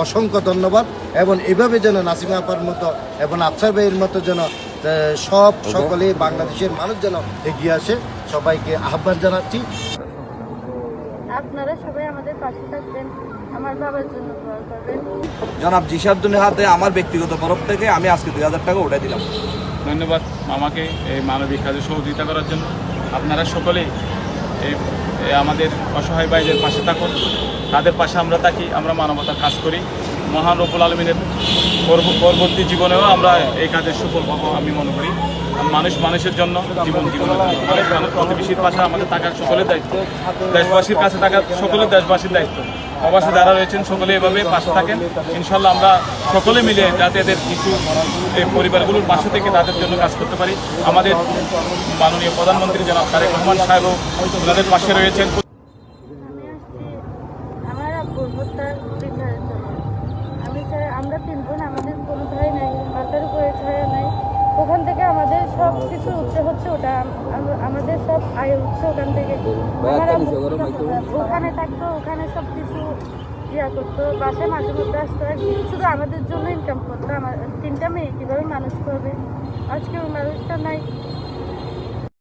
অসংখ্য ধন্যবাদ এবং এভাবে যেন নাসিমা আপার মতো এবং আফসার ভাইয়ের মতো যেন সকলে বাংলাদেশের মানুষ যেন এগিয়ে আসে, সবাইকে আহ্বান জানাচ্ছি। আপনারা সবাই আমাদের পাশে থাকবেন, আমার বাবার জন্য দোয়া করবেন। জনাব জিসাবুদ্দিনের হাতে আমার ব্যক্তিগত তরফ থেকে আমি আজকে 2000 টাকা উঠে দিলাম। ধন্যবাদ মামাকে এই মানবিক কাজে সহযোগিতা করার জন্য। আপনারা সকলেই এই আমাদের অসহায় ভাইদের পাশে থাকুন, তাদের পাশে আমরা থাকি, আমরা মানবতার কাজ করি। মহান রব্বুল আলমিনের পরবর্তী জীবনেও আমরা এই কাজের সুফল পাবো আমি মনে করি। মানুষের জন্য জীবনের জন্য প্রতিবেশীর পাশে আমাদের থাকার সকলের দায়িত্ব, দেশবাসীর কাছে থাকার সকলের দেশবাসীর দায়িত্ব। প্রবাসে যারা রয়েছেন সকলে এভাবে পাশে থাকেন। ইনশাল্লাহ আমরা সকলে মিলে যাতে এদের কিছু এই পরিবারগুলোর পাশে থেকে তাদের জন্য কাজ করতে পারি। আমাদের মাননীয় প্রধানমন্ত্রী জনাব তারেক রহমান সাহেবও ওনাদের পাশে রয়েছেন। আমি আসছি আমার আব্বুর হত্যার বিচারের জন্য। আমরা 3 বোন, আমাদের কোনো ভাই নাই, মাথার উপরে ছায়া নাই। ওখান থেকে আমাদের সব কিছু উৎস হচ্ছে, ওটা আমাদের সব আয়ের উৎস ওখান থেকে। আমার আব্বু ওখানে থাকতো, ওখানে সব কিছু ইয়া করতো, বাসায় মাঝে মধ্যে আসতো, শুধু আমাদের জন্য ইনকাম করতো। আমার 3টা মেয়ে কীভাবে মানুষ করবে, আজকে ওই মানুষটা নাই।